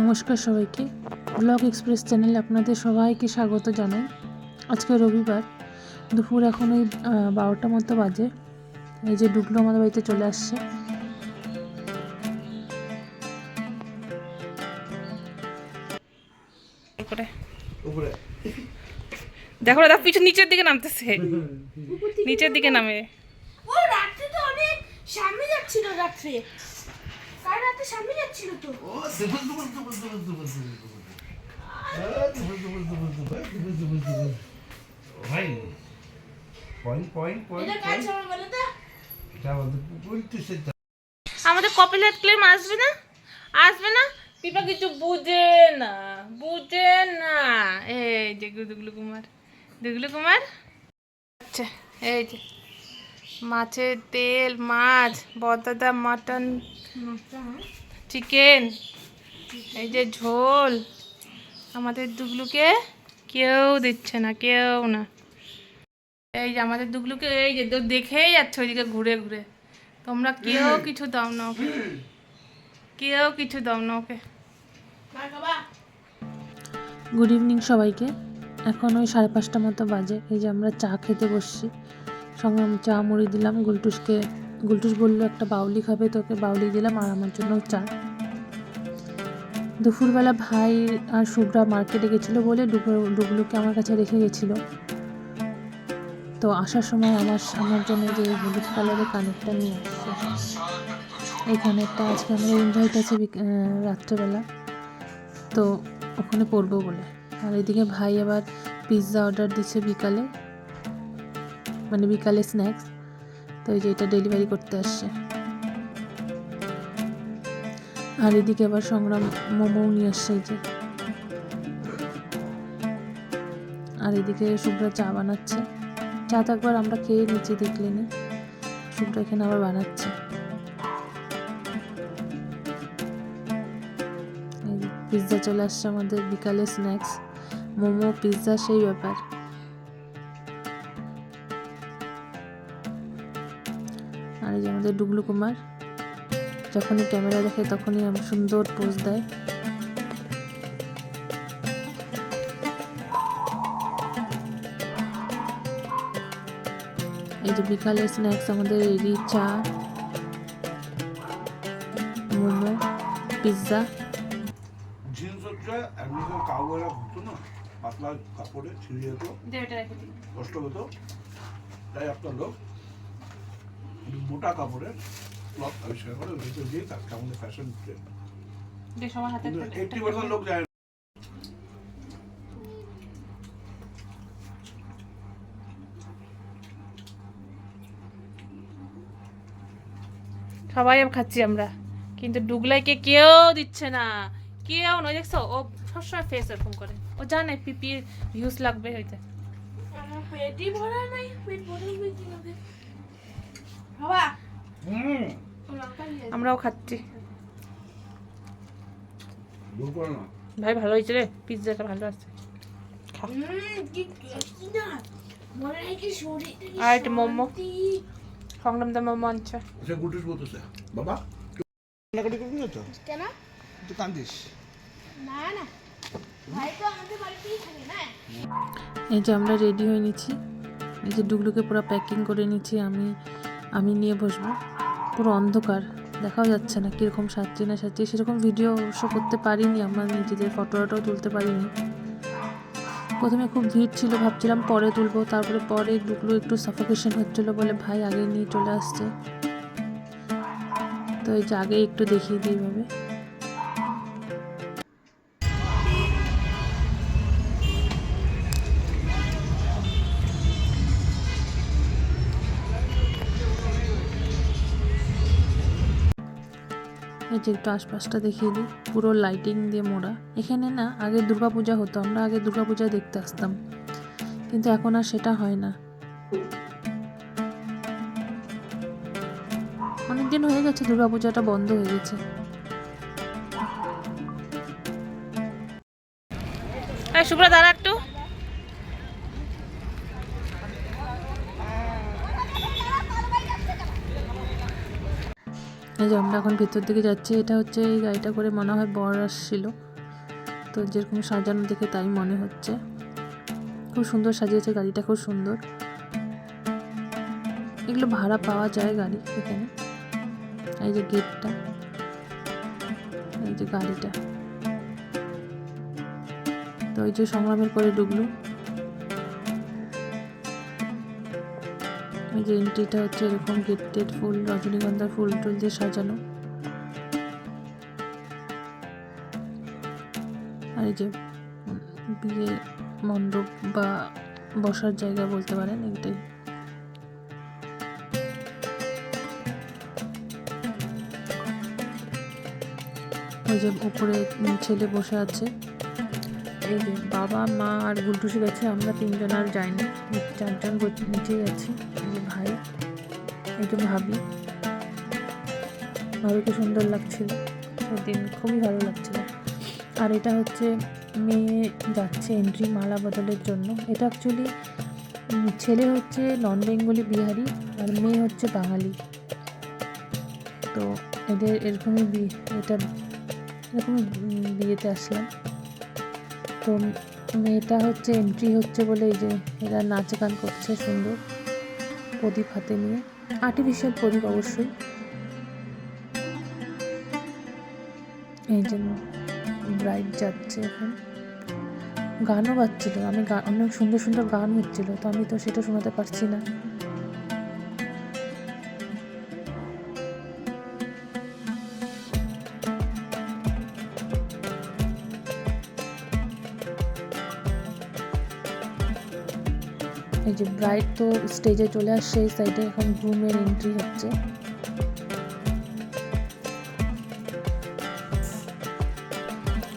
নমস্কার সবাইকে, blog express চ্যানেলে আপনাদের সবাইকে স্বাগত জানাই। আজকে রবিবার, দুপুর এখন ওই 12টার মতো বাজে। এই যে ডুগলু আমাদের বাড়িতে চলে আসছে। দেখো দাদা পিছু নিচের দিকে নামতেছে, নিচের দিকে নামে। ও রাতে তো অনেক সামনে যাচ্ছিল, রাতে কাল রাতে সামনে যাচ্ছিল তো। ও ভাই পয়েন্ট পয়েন্ট পয়েন্ট এটা কাজ হবে বলে তো। এটা বলতে পুকুর আমাদের কপিলেট ক্লেম আসবে না, আসবে না। পিপা কিছু বুঝে না, বুঝে না। এই যে দুগলু কুমার, দুগলু কুমার। আচ্ছা, এই যে মাছের তেল, মাছ, বদাদা, মাটন, চিকেন, এই যে ঝোল। আমাদের দুগলুকে কেউ দিচ্ছে না, কেউ না। এই যে আমাদের দুগলুকে এই যে দেখেই যাচ্ছে ওইদিকে ঘুরে ঘুরে। তোমরা কেউ কিছু দাও না ওকে, কেউ কিছু দাও না ওকে। গুড ইভিনিং সবাইকে। এখন ওই 5:30 মতো বাজে। এই যে আমরা চা খেতে বসছি, সঙ্গে আমি চা মুড়ি দিলাম। গুলটুস বললো একটা বাউলি খাবে, তোকে বাউলি দিলাম আর আমার জন্য চা। দুপুরবেলা ভাই আর শুভ্রা মার্কেটে গেছিলো বলে ডুগলুকে আমার কাছে রেখে গেছিলো। তো আসার সময় আমার জন্য যে হলুদ কালারের কানেরটা নিয়ে আসছে। এই কানেরটা আজকে আমাদের ইনভাইট আছে রাত্রেবেলা, তো ওখানে পরবো বলে। আর এদিকে ভাই আবার পিৎজা অর্ডার দিচ্ছে বিকালে, মানে বিকালে স্ন্যাক্স। তো এই যে এটা ডেলিভারি করতে আসছে। আর এদিকে আবার সংগ্রাম মোমো নিয়ে আসছে এই যে। আর এদিকে শুভ্রা চা বানাচ্ছে। চা তো একবার আমরা খেয়ে নিচে দেখলে নি, শুভ্রা এখানে আবার বানাচ্ছে। পিৎজা চলে আসছে আমাদের, বিকালে স্ন্যাক্স, মোমো, পিৎজা, সেই ব্যাপার। আর এই যে আমাদের ডুগলু কুমার, যখনই ক্যামেরা দেখে তখনই আমি সুন্দর পোজ দেয়। এই যে বিকালে স্ন্যাক্স আমাদের রেডি, চা, মোমো, পিৎজা। জিন্স হচ্ছে একদিকে কাউয়ারা ঘুরতো না, পাতলা কাপড়ে ছিঁড়ে যেত, কষ্ট হতো। তাই একটা লোক মোটা কাপড়ের ক্লথ আবিষ্কার করে ভেতর দিয়ে তাকে আমাদের ফ্যাশন ট্রেন্ড। 80% লোক যায়। সবাই খাচ্ছি আমরা, কিন্তু ডুগলাইকে কেউ দিচ্ছে না, কেউ নয়। দেখছো ও সবসময় ফেস এরকম করে, ও জানে পিপি ভিউজ লাগবে হইতে। আমার পেটই ভরা নাই, পেট ভরে কি হবে বাবা? আমরাও খাচ্ছি। ভুল করো না। ভাই ভালো হয়েছে রে, পিৎজাটা ভালো আছে। কি কি না মনে হয় কি শরীর থেকে আর একটা মোমো, শান্তি। সংগ্রাম দা মোমো আনছে। সে গুটিস বলতেছে বাবা কান্নাকাটি করবি না তো, কেন? তুই কান্দিস না না, ভাই তো আমাদের বাড়িতেই থাকে না। এই যে আমরা রেডি হয়ে নিচ্ছি। এই যে ডুগলুকে পুরো প্যাকিং করে নিচ্ছি। আমি নিয়ে বসবো। পুরো অন্ধকার, দেখাও যাচ্ছে না কীরকম সাজছি না সাজছি। সেরকম ভিডিও অবশ্য করতে পারিনি, আমার নিজেদের ফটোটাও তুলতে পারিনি। প্রথমে খুব ভিড় ছিল, ভাবছিলাম পরে তুলবো। পরে ডুগলু একটু সাফোকেশন হচ্ছিলো বলে ভাই আগে নিয়ে চলে আসছে। তো এই যে আগে একটু দেখিয়ে দিই ভাবে। এই যে একটু আশপাশটা দেখিয়ে দিই, পুরো লাইটিং দিয়ে মোড়া। এখানে না আগে দুর্গাপূজা হতো, আমরা আগে দুর্গাপূজা দেখতে আসতাম, কিন্তু এখন আর সেটা হয় না। অনেকদিন হয়ে গেছে দুর্গাপূজাটা বন্ধ হয়ে গেছে। শুভ্রা দাঁড়া একটু। এই যে আমরা এখন ভিতর দিকে যাচ্ছি। এটা হচ্ছে এই গাড়িটা করে মনে হয় বর আসছিল, তো যেরকম সাজানো দেখে তাই মনে হচ্ছে। খুব সুন্দর সাজিয়েছে গাড়িটা, খুব সুন্দর। এগুলো ভাড়া পাওয়া যায় গাড়ি এখানে। এই যে গেটটা, এই যে গাড়িটা। তো এই যে সংগ্রামের করে ঢুকলো। এই যে এন্ট্রিটা হচ্ছে এরকম গেটেড ফুল, রজনীগন্ধার ফুল টুল দিয়ে সাজানো। আর এই যে বিয়ে মণ্ডপ বা বসার জায়গা বলতে পারেন এইটাই। ওই যে উপরে ছেলে বসে আছে। এই যে বাবা, মা আর গুলটুসি গেছে, আমরা 3 জন আর যাইনি, 4 জন নিচেই আছি। এই যে ভাই, এই যে ভাবিকে সুন্দর লাগছিল সেদিন, খুবই ভালো লাগছিল। আর এটা হচ্ছে মেয়ে যাচ্ছে এন্ট্রি মালা বদলের জন্য। এটা অ্যাকচুয়ালি ছেলে হচ্ছে নন বেঙ্গলি বিহারি আর মেয়ে হচ্ছে বাঙালি। তো এদের এরকমই এটা এরকম বিয়েতে আসলাম। তো মেয়েটা হচ্ছে এন্ট্রি হচ্ছে বলে এই যে এরা নাচ গান করছে সুন্দর, প্রদীপ হাতে নিয়ে, আর্টিফিশিয়াল প্রদীপ অবশ্যই। এই যে ব্রাইড যাচ্ছে এখন, গানও বাজছিল, অনেক সুন্দর সুন্দর গান হচ্ছিল, তো আমি তো সেটা শোনাতে পারছি না। এই যে ব্রাইড তো স্টেজে চলে আসছে, এই সাইডে এখন গ্রুমের এন্ট্রি হচ্ছে।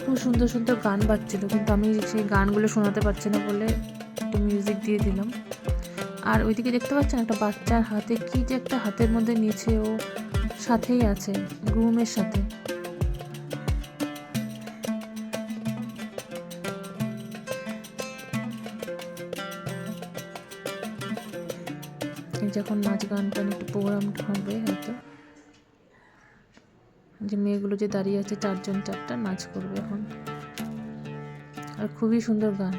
খুব সুন্দর সুন্দর গান বাজছিল, কিন্তু আমি সেই গানগুলো শোনাতে পারছি না বলে একটু মিউজিক দিয়ে দিলাম। আর ওইদিকে দেখতে পাচ্ছেন একটা বাচ্চার হাতে কি যে একটা হাতের মধ্যে নিচে, ও সাথেই আছে গ্রুমের সাথে। যখন নাচ গান টান একটু প্রোগ্রাম হবে হয়তো, যে মেয়েগুলো যে দাঁড়িয়ে আছে 4 জন 4টা নাচ করবে এখন। আর খুবই সুন্দর গান।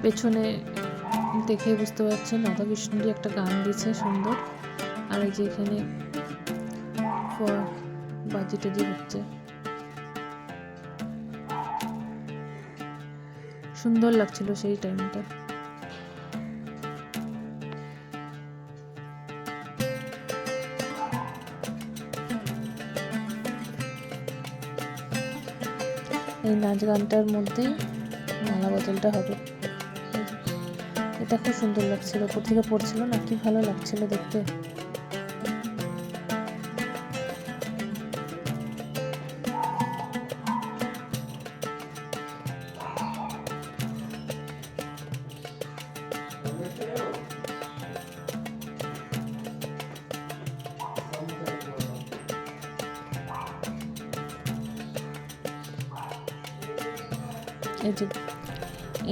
পেছনে দেখে বুঝতে পারছেন রাধা কৃষ্ণেরই একটা গান দিয়েছে সুন্দর। আর এই যে এখানে বাজি টাজি হচ্ছে, সুন্দর লাগছিল সেই টাইমটা। এই নাচ গানটার মধ্যেই মালা বদলটা হবে। এটা খুব সুন্দর লাগছিল, উপর থেকে পড়ছিল না, কি ভালো লাগছিল দেখতে।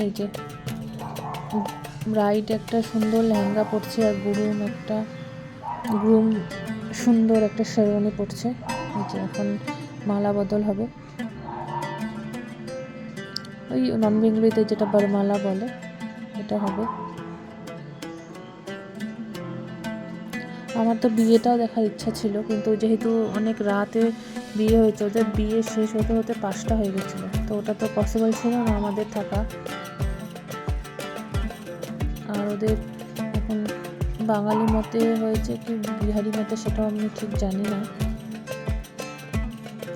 এই যে ব্রাইড একটা সুন্দর লেহেঙ্গা পরছে, আর গ্রুম সুন্দর একটা শেরওয়ানি পরছে। এই যে এখন মালা বদল হবে, ওই নন বেঙ্গলিতে যেটা বরমালা বলে এটা হবে। আমার তো বিয়েটাও দেখার ইচ্ছা ছিল, কিন্তু যেহেতু অনেক রাতে বিয়ে হয়েছে, ওদের বিয়ে শেষ হতে হতে 5টা হয়ে গেছিলো, তো ওটা তো পসিবল ছিল না আমাদের থাকা। আর ওদের এখন বাঙালি মতে হয়েছে কি বিহারি মতে সেটাও আমি ঠিক জানি না,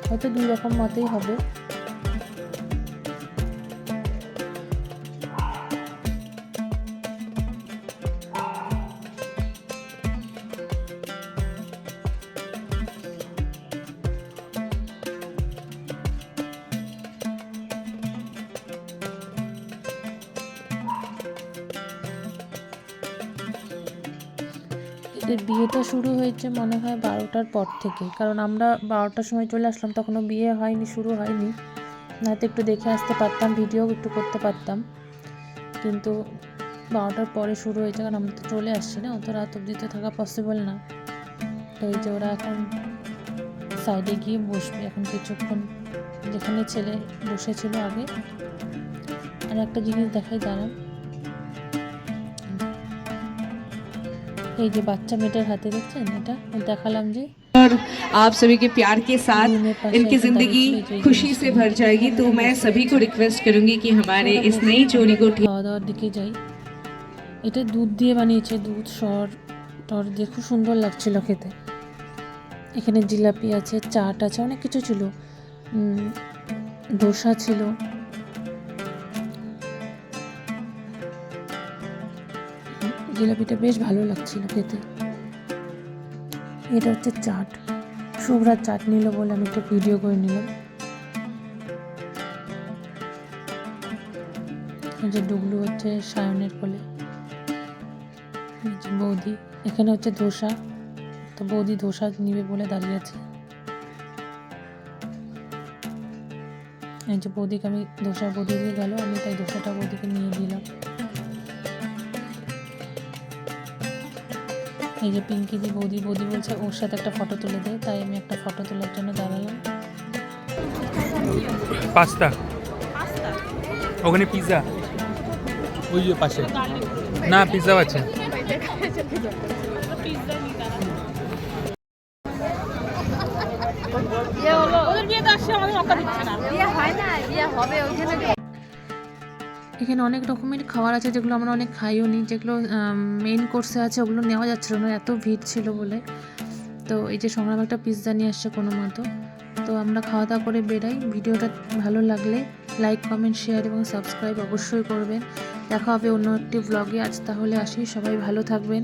হয়তো 2 রকম মতেই হবে। ওদের বিয়েটা শুরু হয়েছে মনে হয় 12টার পর থেকে, কারণ আমরা 12টার সময় চলে আসলাম, তখনও বিয়ে হয়নি, শুরু হয়নি। নয়তো একটু দেখে আসতে পারতাম, ভিডিও একটু করতে পারতাম, কিন্তু 12টার পরে শুরু হয়েছে, কারণ আমরা তো চলে আসছি না, অত রাত অবধি তো থাকা পসিবল না। তো এই যে ওরা এখন সাইডে গিয়ে বসবে এখন কিছুক্ষণ, যেখানে ছেলে বসেছিল আগে। আর একটা জিনিস দেখাই দাঁড়ান, এই যে বাচ্চা মেয়েটার হাতে দেখছেন, এটা দেখালাম যে और आप सभी के प्यार के साथ इनकी ज़िंदगी खुशी से भर जाएगी। तो मैं सभी को रिक्वेस्ट करूंगी कि हमारे इस नई जोड़ी को খাওয়া দাওয়ার দিকে যাই। এটা দুধ দিয়ে বানিয়েছে, দুধ সর টর দিয়ে খুব সুন্দর লাগছিল খেতে। এখানে জিলাপি আছে, চাট আছে, অনেক কিছু ছিল, ধোসা ছিল। জিলাপিটা বেশ ভালো লাগছিল খেতে। এটা হচ্ছে চাট, শুভ্রার চাট নিল বলে আমি একটা ভিডিও করে নিলাম। যে ডুগলু হচ্ছে সায়নের কোলে, বৌদি। এখানে হচ্ছে ধোসা, তো বৌদি ধোসা নিবে বলে দাঁড়িয়ে আছে। এই যে বৌদিকে আমি ধোসা, বৌদি দিয়ে গেল, আমি তাই ধোসাটা বৌদিকে নিয়ে দিলাম। এই যে পিঙ্কি দি বৌদি বলছে ওর সাথে একটা ফটো তুলে দেয়, তাই আমি একটা ফটো তোলার জন্য দাঁড়ালাম। পাস্তা, ওখানে পিৎজা, ওই যে পাশে না পিৎজাও আছে। এখানে অনেক রকমের খাবার আছে যেগুলো আমরা অনেক খাইও নি, যেগুলো মেইন কোর্সে আছে ওগুলো নেওয়া যাচ্ছিল না, এত ভিড় ছিল বলে। তো এই যে সংগ্রাম একটা পিৎজা নিয়ে আসছে কোনো মতো। তো আমরা খাওয়া দাওয়া করে বেরাই। ভিডিওটা ভালো লাগলে লাইক, কমেন্ট, শেয়ার এবং সাবস্ক্রাইব অবশ্যই করবেন। দেখা হবে অন্য একটি ব্লগে। আজ তাহলে আসি, সবাই ভালো থাকবেন।